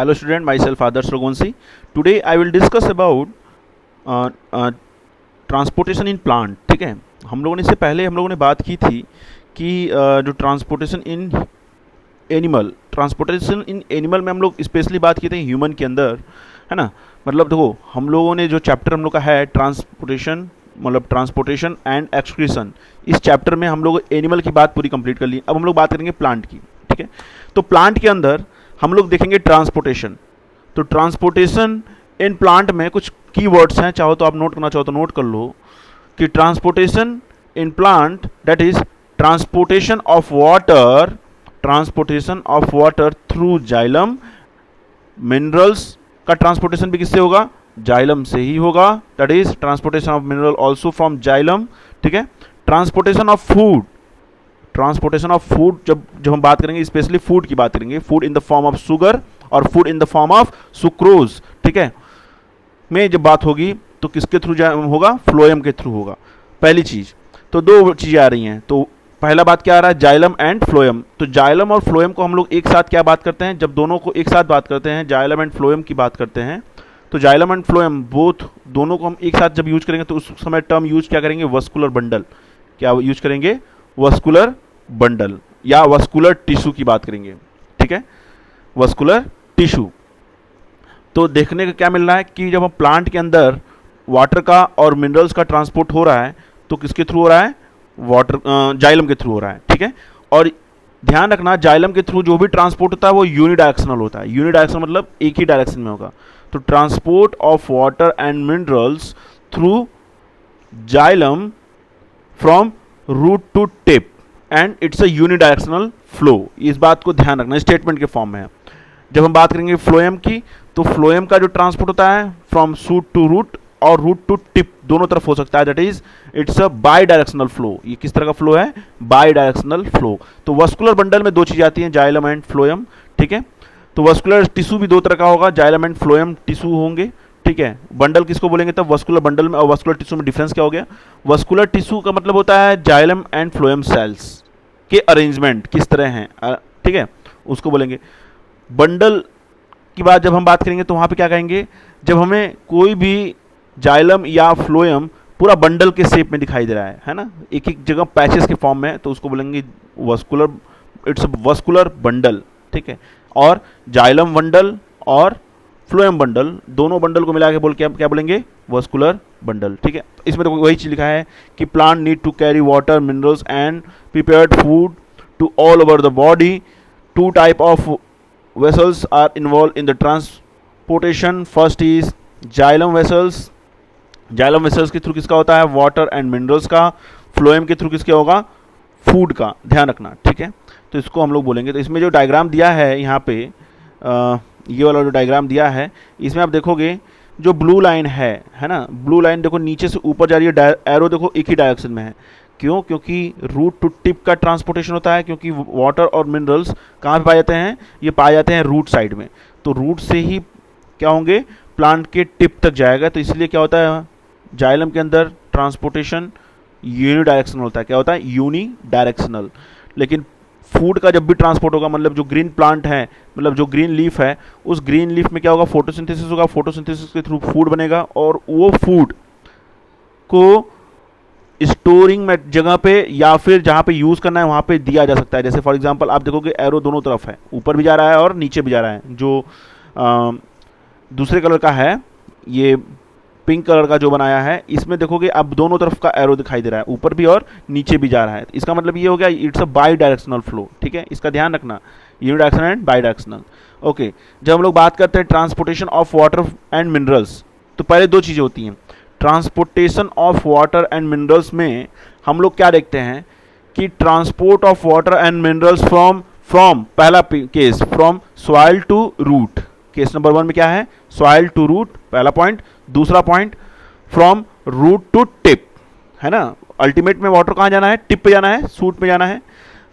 Hello student, myself Adarsh Raghuvanshi. Today I will discuss about transportation in plant. ठीक है, हम लोगों ने इससे पहले बात की थी कि जो ट्रांसपोर्टेशन इन एनिमल में हम लोग स्पेशली बात की थी ह्यूमन के अंदर, है ना. मतलब देखो, हम लोगों ने जो चैप्टर हम लोग का है ट्रांसपोर्टेशन, मतलब ट्रांसपोर्टेशन एंड एक्सक्रीशन, इस चैप्टर में हम लोग एनिमल की बात पूरी कंप्लीट कर ली. अब हम लोग बात करेंगे प्लांट की. ठीक है, तो प्लांट के अंदर हम लोग देखेंगे ट्रांसपोर्टेशन. तो ट्रांसपोर्टेशन इन प्लांट में कुछ कीवर्ड्स हैं, चाहो तो आप नोट करना चाहो तो नोट कर लो कि transportation in plant that is transportation of water through xylem. Minerals का ट्रांसपोर्टेशन भी किससे होगा? जाइलम से ही होगा. That is transportation of mineral also from xylem. ठीक है, ट्रांसपोर्टेशन ऑफ फूड, जब हम बात करेंगे स्पेशली फूड की बात करेंगे, food in the form of sugar और food in the form of sucrose. ठीक है, में जब बात होगी तो किसके थ्रू होगा? फ्लोएम के थ्रू होगा. पहली चीज, तो दो चीजें आ रही हैं. तो पहला बात क्या आ रहा है? Xylem and phloem. तो जाइलम और फ्लोएम को हम लोग एक साथ क्या बात करते हैं? जब दोनों को एक साथ बात करते हैं, जाइलम एंड फ्लोएम की बात करते हैं, तो जाइलम एंड फ्लोएम बोथ दोनों को हम एक साथ जब यूज करेंगे तो उस समय टर्म यूज क्या करेंगे? Vascular bundle. क्या यूज करेंगे? वस्कुलर बंडल या वस्कुलर टिश्यू की बात करेंगे. ठीक है, वस्कुलर टिश्यू. तो देखने का क्या मिल रहा है कि जब हम प्लांट के अंदर वाटर का और मिनरल्स का ट्रांसपोर्ट हो रहा है तो किसके थ्रू हो रहा है? जाइलम के थ्रू हो रहा है. ठीक है, और ध्यान रखना, जाइलम के थ्रू जो भी ट्रांसपोर्ट होता है वो यूनिडायरेक्शनल होता है. यूनिडायरेक्शनल मतलब एक ही डायरेक्शन में होगा. तो transport of water and minerals through xylem from root to tip and it's a unidirectional flow. इस बात को ध्यान रखना, स्टेटमेंट के फॉर्म में है. जब हम बात करेंगे फ्लोएम की, तो फ्लोएम का जो ट्रांसपोर्ट होता है फ्रॉम शूट टू रूट और रूट टू टिप दोनों तरफ हो सकता है. That is it's a bidirectional flow. ये किस तरह का फ्लो है? By directional flow. तो वस्कुलर बंडल में दो चीजें आती हैं, जाइलम एंड फ्लोएम. ठीक है, तो वस्कुलर टिश्यू भी दो तरह का होगा, जाइलम एंड फ्लोएम टिश्यू होंगे. ठीक है, बंडल किसको बोलेंगे तब? वस्कुलर बंडल में और वस्कुलर टिश्यू में डिफरेंस क्या हो गया? वस्कुलर टिश्यू का मतलब होता है जाइलम एंड फ्लोएम सेल्स के अरेंजमेंट किस तरह हैं. ठीक है, उसको बोलेंगे. बंडल की बात जब हम बात करेंगे तो वहाँ पे क्या कहेंगे? जब हमें कोई भी जाइलम या फ्लोएम पूरा बंडल के शेप में दिखाई दे रहा है ना, एक एक जगह पैचेस के फॉर्म में, तो उसको बोलेंगे वस्कुलर, इट्स वस्कुलर बंडल. ठीक है, और जाइलम बंडल और फ्लोएम बंडल, दोनों बंडल को मिला के क्या बोलेंगे? Vascular bundle. ठीक है, इसमें तो वही चीज लिखा है कि plant need to carry water, minerals and prepared food to all over the body. Two type of vessels are involved in the transportation. First is xylem vessels. xylem vessels के थ्रू किसका होता है? वाटर एंड मिनरल्स का. Phloem के through किसके होगा? Food का. ध्यान रखना. ठीक है, तो इसको हम लोग बोलेंगे. तो इसमें जो डायग्राम दिया है यहाँ पे, ये वाला जो डायग्राम दिया है, इसमें आप देखोगे जो ब्लू लाइन है ना, ब्लू लाइन देखो नीचे से ऊपर जा रही है, एरो देखो एक ही डायरेक्शन में है. क्यों? क्योंकि रूट टू टिप का ट्रांसपोर्टेशन होता है, क्योंकि वाटर और मिनरल्स कहाँ पे पाए जाते हैं? ये पाए जाते हैं रूट साइड में. तो रूट से ही क्या होंगे? प्लांट के टिप तक जाएगा. तो इसलिए क्या होता है? जाइलम के अंदर ट्रांसपोर्टेशन यूनि डायरेक्शनल होता है. क्या होता है? Uni directional. लेकिन फूड का जब भी ट्रांसपोर्ट होगा, मतलब जो ग्रीन प्लांट है, मतलब जो ग्रीन लीफ है, उस ग्रीन लीफ में क्या होगा? फोटोसिंथेसिस होगा. फोटोसिंथेसिस के थ्रू फूड बनेगा और वो फूड को स्टोरिंग में जगह पे या फिर जहाँ पे यूज़ करना है वहाँ पे दिया जा सकता है. जैसे फॉर एग्जांपल आप देखोगे एरो दोनों तरफ है, ऊपर भी जा रहा है और नीचे भी जा रहा है. जो दूसरे कलर का है, ये पिंक कलर का जो बनाया है, इसमें देखोगे अब दोनों तरफ का एरो दिखाई दे रहा है, ऊपर भी और नीचे भी जा रहा है. इसका मतलब ये हो गया it's a bidirectional flow. ठीक है, इसका ध्यान रखना, unidirectional and bidirectional. Okay, जब हम लोग बात करते हैं transportation of water and minerals, तो पहले दो चीज़ें होती हैं. Transportation of water and minerals में हम लोग क्या देखते हैं कि transport of water and minerals from पहला case from soil to root. Case number 1 में क्या है? सॉइल टू रूट, पहला पॉइंट. दूसरा point from root to tip, है ना. अल्टीमेट में वाटर कहाँ जाना है? टिप पे जाना है, सूट पे जाना है.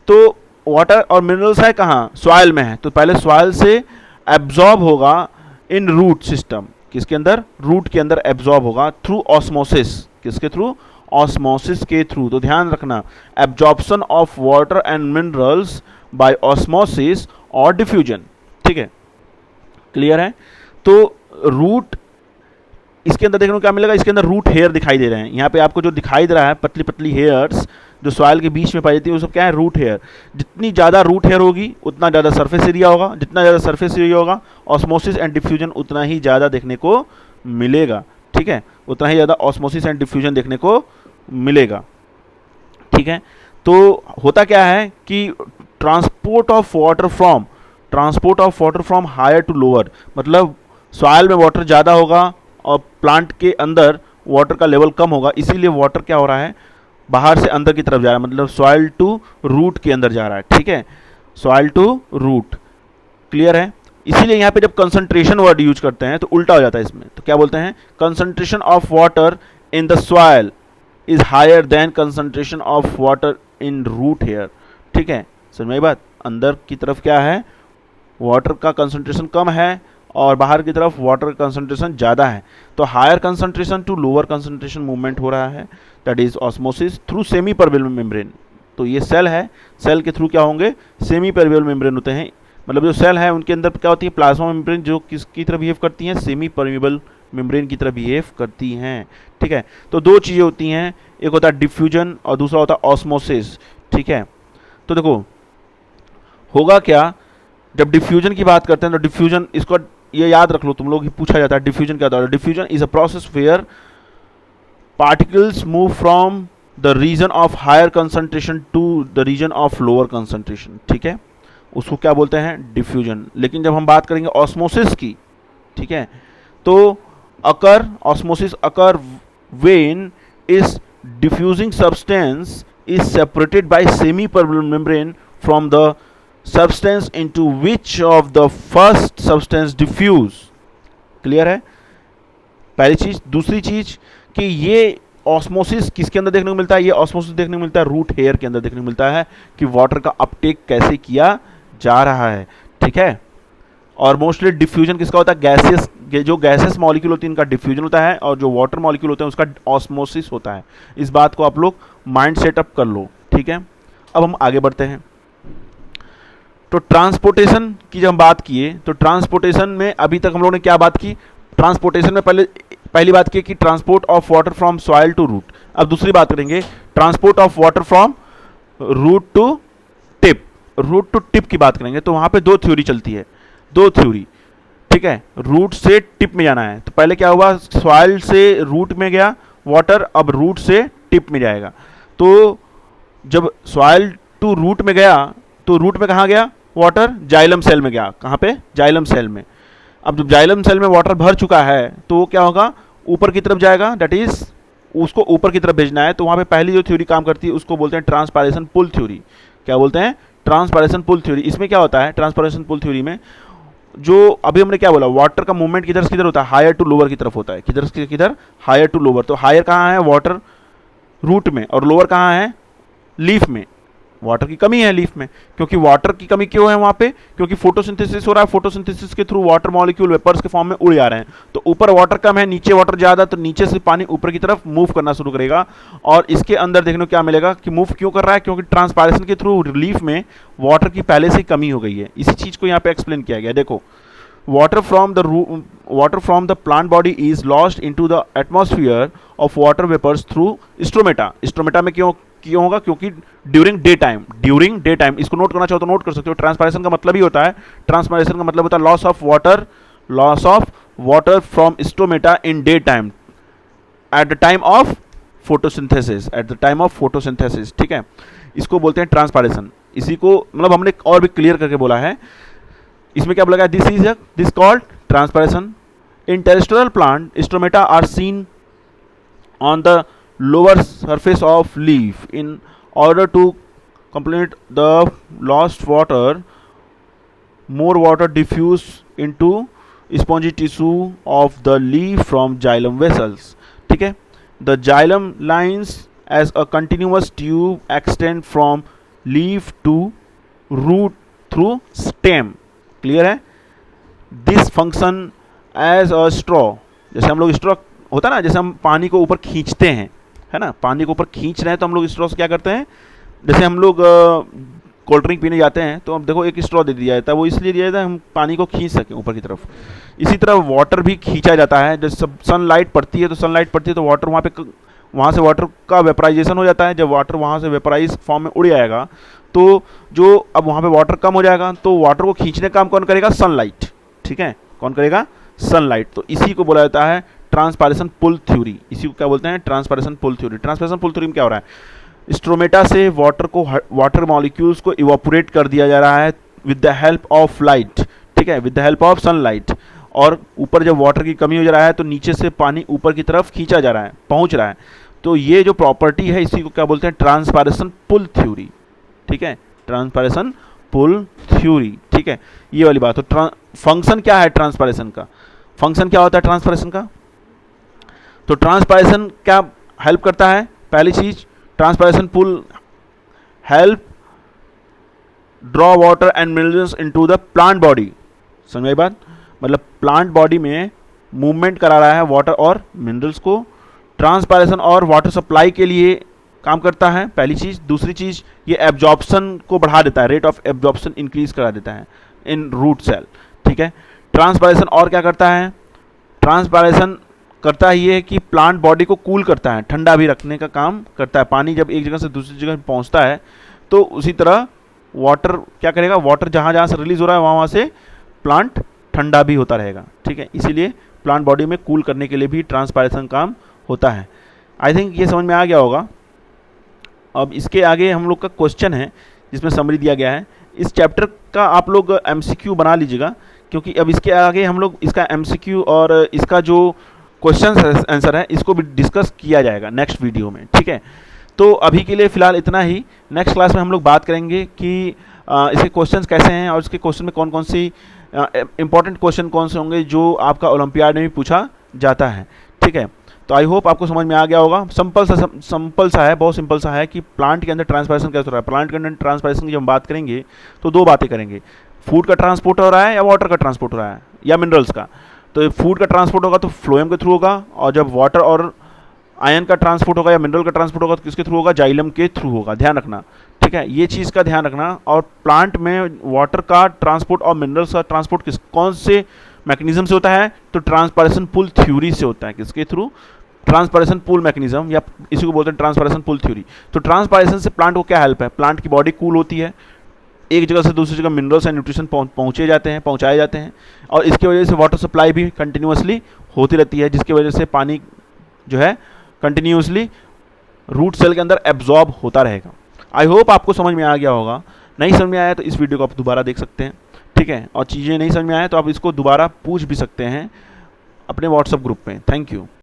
तो वाटर और मिनरल्स है कहाँ? सॉइल में है. तो पहले सॉइल से एब्जॉर्ब होगा इन रूट सिस्टम. किसके अंदर? रूट के अंदर एब्जॉर्ब होगा थ्रू ऑस्मोसिस. किसके थ्रू? ऑस्मोसिस के थ्रू. तो ध्यान रखना, absorption of water and minerals by osmosis और डिफ्यूजन. ठीक है, क्लियर है? तो रूट, इसके अंदर देखने को क्या मिलेगा, इसके अंदर रूट हेयर दिखाई दे रहे हैं। यहाँ पे आपको जो दिखाई दे रहा है पतली पतली हेयर्स जो सॉइल के बीच में पाई जाती है वो सब क्या है, रूट हेयर। जितनी ज़्यादा रूट हेयर होगी उतना ज़्यादा सरफेस एरिया होगा, जितना ज़्यादा सरफेस एरिया होगा ऑस्मोसिस एंड डिफ्यूजन उतना ही ज़्यादा देखने को मिलेगा। ठीक है, उतना ही ज़्यादा ऑस्मोसिस एंड डिफ्यूजन देखने को मिलेगा। ठीक है, तो होता क्या है कि transport of water from higher to lower, मतलब सॉइल में वाटर ज़्यादा होगा और प्लांट के अंदर वाटर का लेवल कम होगा, इसीलिए वाटर क्या हो रहा है, बाहर से अंदर की तरफ जा रहा है, मतलब सॉइल टू रूट के अंदर जा रहा है। ठीक है, सॉइल टू रूट, क्लियर है? इसीलिए यहाँ पे जब कंसंट्रेशन वर्ड यूज करते हैं तो उल्टा हो जाता है इसमें, तो क्या बोलते हैं, concentration of water in the soil is higher than concentration of water in root hair. ठीक है, समझ में आई बात? अंदर की तरफ क्या है, वाटर का कंसंट्रेशन कम है और बाहर की तरफ वाटर कंसंट्रेशन ज़्यादा है, तो higher concentration to lower concentration movement हो रहा है, that is osmosis through semi permeable membrane. तो ये सेल है, सेल के थ्रू क्या होंगे, सेमी परमेबल मेम्ब्रेन होते हैं, मतलब जो सेल है उनके अंदर क्या होती है, प्लाज्मा मेम्ब्रेन, जो किसकी तरह बिहेव करती हैं, सेमी परमेबल मेम्ब्रेन की तरह बिहेव करती हैं। ठीक है, तो दो चीज़ें होती हैं, एक होता है डिफ्यूजन और दूसरा होता है ऑस्मोसिस। ठीक है, तो देखो होगा क्या, जब डिफ्यूजन की बात करते हैं तो डिफ्यूजन, इसको ये याद रख लो तुम लोग, पूछा जाता है डिफ्यूजन क्या होता है। Diffusion is a process where particles move from the region of higher concentration to the region of lower concentration. ठीक है, उसको क्या बोलते हैं, डिफ्यूजन। लेकिन जब हम बात करेंगे ऑस्मोसिस की, ठीक है, तो osmosis occur when is diffusing substance is separated by semi permeable membrane from the substance into which of the first substance diffuse। Clear है? पहली चीज। दूसरी चीज कि ये ऑस्मोसिस किसके अंदर देखने को मिलता है, ये ऑस्मोसिस देखने को मिलता है रूट हेयर के अंदर देखने को मिलता है, कि वाटर का अपटेक कैसे किया जा रहा है। ठीक है, और मोस्टली डिफ्यूजन किसका होता है, गैसेस, जो गैसेस मॉलिक्यूल होती है इनका डिफ्यूजन होता है, और जो वाटर मॉलिक्यूल होते हैं उसका ऑस्मोसिस होता है। इस बात को आप लोग माइंड सेटअप कर लो। ठीक है, अब हम आगे बढ़ते हैं। तो ट्रांसपोर्टेशन की जब हम बात किए तो ट्रांसपोर्टेशन में अभी तक हम लोगों ने क्या बात की, ट्रांसपोर्टेशन में पहली बात की कि transport of water from soil to root. अब दूसरी बात करेंगे transport of water from root to tip. Root to tip की बात करेंगे तो वहां पे दो थ्योरी चलती है, दो थ्योरी। ठीक है, रूट से टिप में जाना है, तो पहले क्या हुआ, सॉइल से रूट में गया वाटर, अब रूट से टिप में जाएगा। तो जब सॉइल टू रूट में गया तो रूट में कहाँ गया वाटर, जाइलम सेल में गया। कहाँ पे, जाइलम सेल में। अब जब जाइलम सेल में वाटर भर चुका है तो वो क्या होगा, ऊपर की तरफ जाएगा, दैट इज उसको ऊपर की तरफ भेजना है। तो वहाँ पे पहली जो थ्योरी काम करती है उसको बोलते हैं ट्रांसपायरेशन पुल थ्योरी। क्या बोलते हैं, ट्रांसपायरेशन पुल थ्योरी। इसमें क्या होता है, ट्रांसपायरेशन पुल थ्योरी में जो अभी हमने क्या बोला, वाटर का मूवमेंट किधर से किधर होता है, हायर टू लोअर की तरफ होता है। किधर से किधर, हायर टू लोअर। तो हायर कहाँ है, वाटर रूट में, और लोअर कहाँ है, लीफ में। वाटर की कमी है लीफ में, क्योंकि वाटर की कमी क्यों है वहां पे, क्योंकि फोटोसिंथेसिस हो रहा है, फोटोसिंथेसिस के थ्रू वाटर मॉलिक्यूल वेपर्स के फॉर्म में उड़ जा रहे हैं। तो ऊपर वाटर कम है, नीचे वाटर ज्यादा, तो नीचे से पानी ऊपर की तरफ मूव करना शुरू करेगा। और इसके अंदर देखने को क्या मिलेगा कि मूव क्यों कर रहा है, क्योंकि ट्रांसपायरेशन के थ्रू लीफ में वाटर की पहले से कमी हो गई है। इसी चीज को यहाँ पे एक्सप्लेन किया गया। देखो, water from the plant body is lost into the atmosphere of water vapors through stromata। Stromata में क्यों होगा, क्योंकि ड्यूरिंग डे टाइम, इसको नोट करना चाहो तो नोट कर सकते हो। ट्रांसपायरेशन का मतलब ही होता है, ट्रांसपायरेशन का मतलब होता है loss of water from stromata in day time at the time of photosynthesis. ठीक है, इसको बोलते हैं ट्रांसपायरेशन। इसी को मतलब हमने और भी क्लियर करके बोला है। इसमें क्या बोला गया, this called transpiration. In terrestrial plant stomata are seen on the lower surface of leaf in order to complete the lost water, more water diffuse into spongy tissue of the leaf from xylem vessels. ठीक है, the xylem lines as a continuous tube extend from leaf to root through stem. Clear है, this function as a straw. जैसे हम लोग straw होता है ना, जैसे हम पानी को ऊपर खींचते हैं, है ना, पानी को ऊपर खींच रहे हैं तो हम लोग स्ट्रॉ से क्या करते हैं, जैसे हम लोग कोल्ड ड्रिंक पीने जाते हैं तो अब देखो एक स्ट्रॉ दे दिया जाता है, वो इसलिए दिया जाता है हम पानी को खींच सकें ऊपर की तरफ। इसी तरह वाटर भी खींचा जाता है, जब सब सनलाइट पड़ती है तो वाटर वहाँ पे वहाँ से वाटर का वेपराइजेशन हो जाता है। जब वाटर वहाँ से वेपराइज फॉर्म में उड़ जाएगा तो जो अब वहाँ पे वाटर कम हो जाएगा, तो वाटर को खींचने का काम कौन करेगा? सनलाइट। ठीक है, कौन करेगा? सनलाइट। तो इसी को बोला जाता है ट्रांसपायरेशन पुल थ्योरी। इसी को क्या बोलते हैं? Transpiration pull theory. Transpiration pull theory में क्या हो रहा है? स्ट्रोमेटा से वाटर मॉलिक्यूल्स को इवापोरेट कर दिया जा रहा है with the help of light. ठीक है, with the help of sunlight. और ऊपर जब वाटर की कमी हो जा रहा है तो नीचे से पानी ऊपर की तरफ खींचा जा रहा है, पहुंच रहा है। तो ये जो प्रॉपर्टी है इसी को क्या बोलते हैं? Transpiration pull theory. ठीक है, ट्रांसपायरेशन पुल थ्योरी। ठीक है, ये वाली बात। तो फंक्शन क्या है ट्रांसपायरेशन का? फंक्शन क्या होता है ट्रांसपायरेशन का? तो ट्रांसपायरेशन क्या हेल्प करता है? पहली चीज, transpiration pull help draw water and minerals into the plant body. समझ बात? मतलब प्लांट बॉडी में मूवमेंट करा रहा है वाटर और मिनरल्स को। ट्रांसपायरेशन और वाटर सप्लाई के लिए काम करता है, पहली चीज। दूसरी चीज, ये एब्जॉर्प्शन को बढ़ा देता है, रेट ऑफ एब्जॉर्प्शन इंक्रीज करा देता है इन रूट सेल। ठीक है, ट्रांसपायरेशन और क्या करता है? ट्रांसपायरेशन करता है ये कि प्लांट बॉडी को कूल करता है, ठंडा भी रखने का काम करता है। पानी जब एक जगह से दूसरी जगह पहुंचता है तो उसी तरह वाटर क्या करेगा? वाटर जहाँ जहाँ से रिलीज हो रहा है वहाँ से प्लांट ठंडा भी होता रहेगा। ठीक है, इसीलिए प्लांट बॉडी में कूल करने के लिए भी ट्रांसपायरेशन काम होता है। आई थिंक ये समझ में आ गया होगा। अब इसके आगे हम लोग का क्वेश्चन है जिसमें समरी दिया गया है। इस चैप्टर का आप लोग एमसीक्यू बना लीजिएगा, क्योंकि अब इसके आगे हम लोग इसका एमसीक्यू और इसका जो क्वेश्चन आंसर है इसको भी डिस्कस किया जाएगा नेक्स्ट वीडियो में। ठीक है, तो अभी के लिए फ़िलहाल इतना ही। नेक्स्ट क्लास में हम लोग बात करेंगे कि इसके क्वेश्चंस कैसे हैं और इसके क्वेश्चन में कौन कौन सी इंपॉर्टेंट क्वेश्चन कौन से होंगे जो आपका ओलंपियाड में भी पूछा जाता है। ठीक है, तो आई होप आपको समझ में आ गया होगा। सिंपल सा है, बहुत सिंपल सा है कि प्लांट के अंदर ट्रांसपायरेशन कैसे हो रहा है। प्लांट के अंदर ट्रांसपायरेशन की जब हम बात करेंगे तो दो बातें करेंगे, फूड का ट्रांसपोर्ट हो रहा है या वाटर का ट्रांसपोर्ट हो रहा है या मिनरल्स का। तो फूड का ट्रांसपोर्ट होगा तो फ्लोएम के थ्रू होगा, और जब वाटर और आयन का ट्रांसपोर्ट होगा या मिनरल का ट्रांसपोर्ट होगा तो किसके थ्रू होगा? जाइलम के थ्रू होगा। ध्यान रखना, ठीक है, ये चीज़ का ध्यान रखना। और प्लांट में वाटर का ट्रांसपोर्ट और मिनरल्स का ट्रांसपोर्ट कौन से मैकेनिज्म से होता है? तो ट्रांसपायरेशन पुल थ्योरी से होता है। किसके थ्रू? ट्रांसपायरेशन पुल मैकेनिज्म, या इसी को बोलते हैं ट्रांसपायरेशन पुल थ्योरी। तो ट्रांसपायरेशन से प्लांट को क्या हेल्प है? प्लांट की बॉडी कूल होती है, एक जगह से दूसरी जगह मिनरल्स एंड न्यूट्रिशन पहुँचाए जाते हैं, और इसकी वजह से वाटर सप्लाई भी कंटिन्यूसली होती रहती है, जिसकी वजह से पानी जो है कंटिन्यूसली रूट सेल के अंदर एब्जॉर्ब होता रहेगा। आई होप आपको समझ में आ गया होगा। नहीं समझ में आया तो इस वीडियो को आप दोबारा देख सकते हैं। ठीक है, और चीज़ें नहीं समझ में आए तो आप इसको दोबारा पूछ भी सकते हैं अपने व्हाट्सएप ग्रुप में। Thank you.